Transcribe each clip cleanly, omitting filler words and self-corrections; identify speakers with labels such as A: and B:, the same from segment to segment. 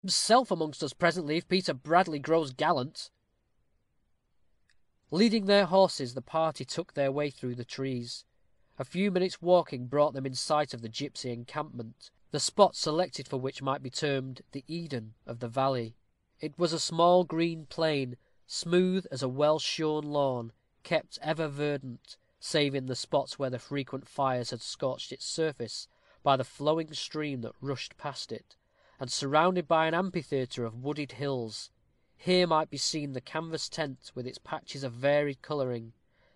A: himself amongst us presently, if Peter Bradley grows gallant." Leading their horses, the party took their way through the trees. A few minutes' walking brought them in sight of the gipsy encampment, the spot selected for which might be termed the Eden of the valley. It was a small green plain, smooth as a well-shorn lawn, kept ever verdant, save in the spots where the frequent fires had scorched its surface, by the flowing stream that rushed past it, and surrounded by an amphitheatre of wooded hills. Here might be seen the canvas tent with its patches of varied colouring,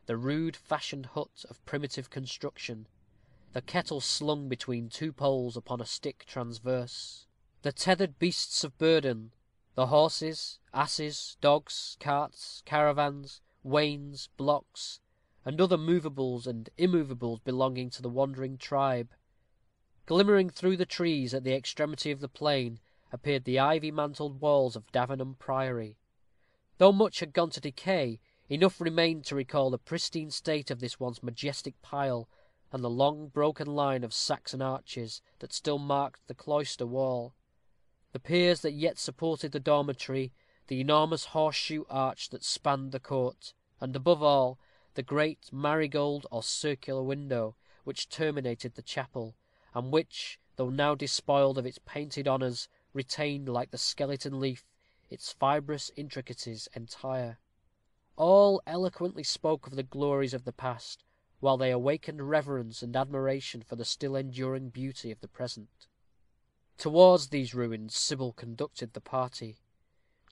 A: the rude fashioned hut of primitive construction, the kettle slung between two poles upon a stick transverse, the tethered beasts of burden, the horses, asses, dogs, carts, caravans, wains, blocks, and other movables and immovables belonging to the wandering tribe. Glimmering through the trees at the extremity of the plain appeared the ivy-mantled walls of Davenham Priory. Though much had gone to decay, enough remained to recall the pristine state of this once majestic pile, and the long broken line of Saxon arches that still marked the cloister wall, the piers that yet supported the dormitory, the enormous horseshoe arch that spanned the court, and, above all, the great marigold or circular window which terminated the chapel, and which, though now despoiled of its painted honours, retained, like the skeleton leaf, its fibrous intricacies entire. All eloquently spoke of the glories of the past, while they awakened reverence and admiration for the still enduring beauty of the present. Towards these ruins Sybil conducted the party.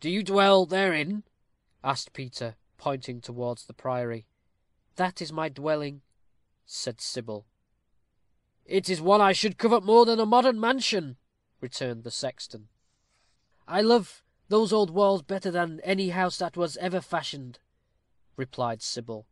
A: "Do you dwell therein?" asked Peter, pointing towards the priory. "That is my dwelling," said Sybil. "It is one I should covet more than a modern mansion," returned the sexton. "I love those old walls better than any house that was ever fashioned," replied Sybil.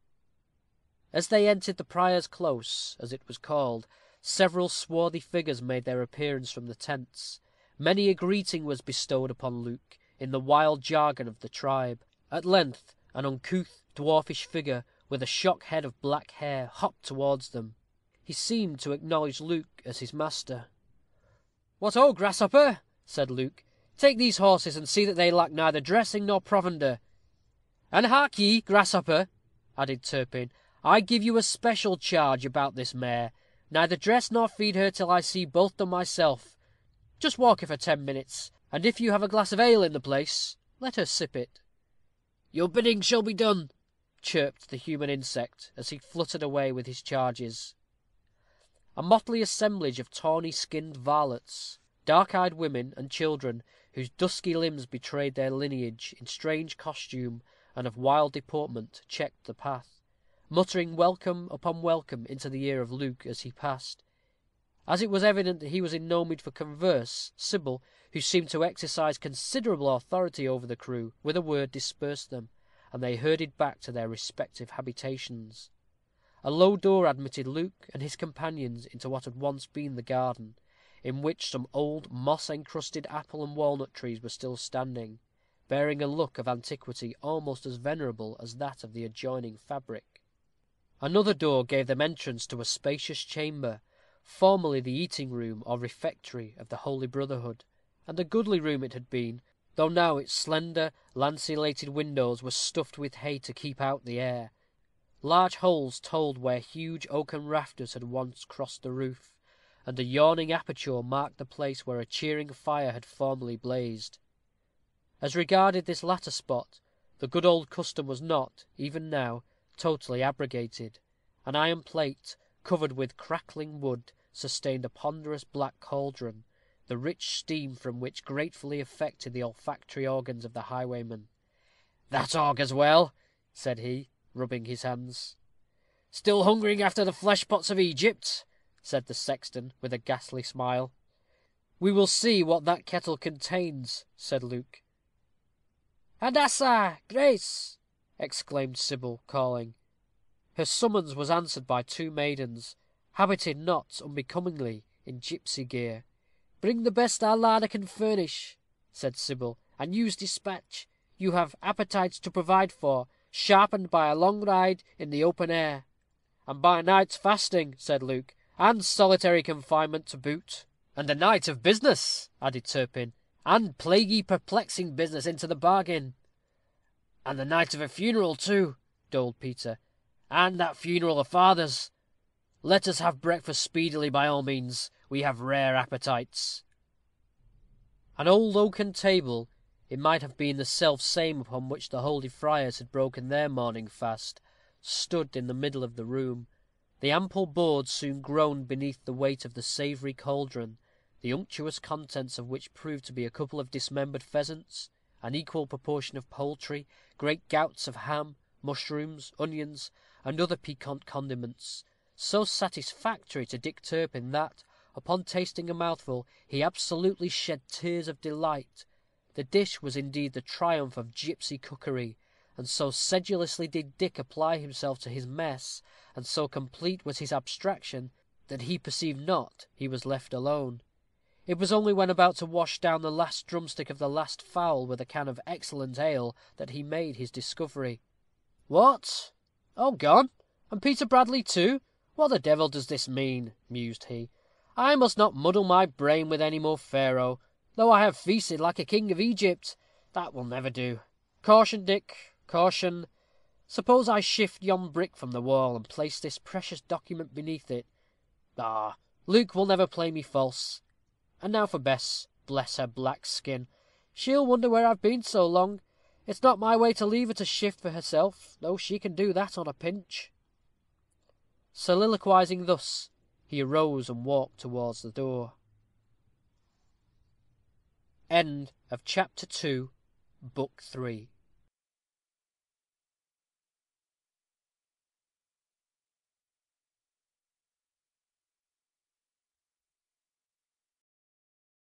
A: As they entered the Prior's Close, as it was called, several swarthy figures made their appearance from the tents. Many a greeting was bestowed upon Luke, in the wild jargon of the tribe. At length, an uncouth, dwarfish figure, with a shock head of black hair, hopped towards them. He seemed to acknowledge Luke as his master. "What ho, Grasshopper!" said Luke. "Take these horses, and see that they lack neither dressing nor provender. And hark ye, Grasshopper," added Turpin, "I give you a special charge about this mare. Neither dress nor feed her till I see both done myself. Just walk her for 10 minutes, and if you have a glass of ale in the place, let her sip it." "Your bidding shall be done," chirped the human insect, as he fluttered away with his charges. A motley assemblage of tawny-skinned varlets, dark-eyed women, and children, whose dusky limbs betrayed their lineage, in strange costume and of wild deportment, checked the path, muttering welcome upon welcome into the ear of Luke as he passed. As it was evident that he was in no mood for converse, Sybil, who seemed to exercise considerable authority over the crew, with a word dispersed them, and they herded back to their respective habitations. A low door admitted Luke and his companions into what had once been the garden, in which some old moss-encrusted apple and walnut trees were still standing, bearing a look of antiquity almost as venerable as that of the adjoining fabric. Another door gave them entrance to a spacious chamber, formerly the eating room or refectory of the Holy Brotherhood, and a goodly room it had been, though now its slender, lanceolated windows were stuffed with hay to keep out the air. Large holes told where huge oaken rafters had once crossed the roof, and a yawning aperture marked the place where a cheering fire had formerly blazed. As regarded this latter spot, the good old custom was not, even now, totally abrogated. An iron plate, covered with crackling wood, sustained a ponderous black cauldron, the rich steam from which gratefully affected the olfactory organs of the highwayman. "That augurs well," said he, rubbing his hands. "Still hungering after the flesh pots of Egypt?" said the sexton, with a ghastly smile. "We will see what that kettle contains," said Luke. "Handassah, Grace!" exclaimed Sybil, calling. Her summons was answered by 2 maidens, habited not unbecomingly in gipsy gear. "Bring the best our larder can furnish," said Sybil, "and use dispatch. You have appetites to provide for, sharpened by a long ride in the open air." "And by a night's fasting," said Luke, "and solitary confinement to boot." "And a night of business," added Turpin, and plaguy perplexing business into the bargain." "And the night of a funeral, too," doled Peter. "And that funeral of father's. Let us have breakfast speedily, by all means. We have rare appetites." An old oaken table, it might have been the self same upon which the holy friars had broken their morning fast, stood in the middle of the room. The ample boards soon groaned beneath the weight of the savoury cauldron, the unctuous contents of which proved to be a couple of dismembered pheasants, an equal proportion of poultry, great gouts of ham, mushrooms, onions, and other piquant condiments, so satisfactory to Dick Turpin that, upon tasting a mouthful, he absolutely shed tears of delight. The dish was indeed the triumph of gipsy cookery, and so sedulously did Dick apply himself to his mess, and so complete was his abstraction, that he perceived not he was left alone. It was only when about to wash down the last drumstick of the last fowl with a can of excellent ale that he made his discovery. "What! All gone? And Peter Bradley too? What the devil does this mean?" mused he. "I must not muddle my brain with any more Pharaoh, though I have feasted like a king of Egypt. That will never do. Caution, Dick, caution. Suppose I shift yon brick from the wall, and place this precious document beneath it. Ah, Luke will never play me false. And now for Bess, bless her black skin. She'll wonder where I've been so long. It's not my way to leave her to shift for herself, though she can do that on a pinch." Soliloquizing thus, he arose and walked towards the door. End of Chapter 2, Book 3.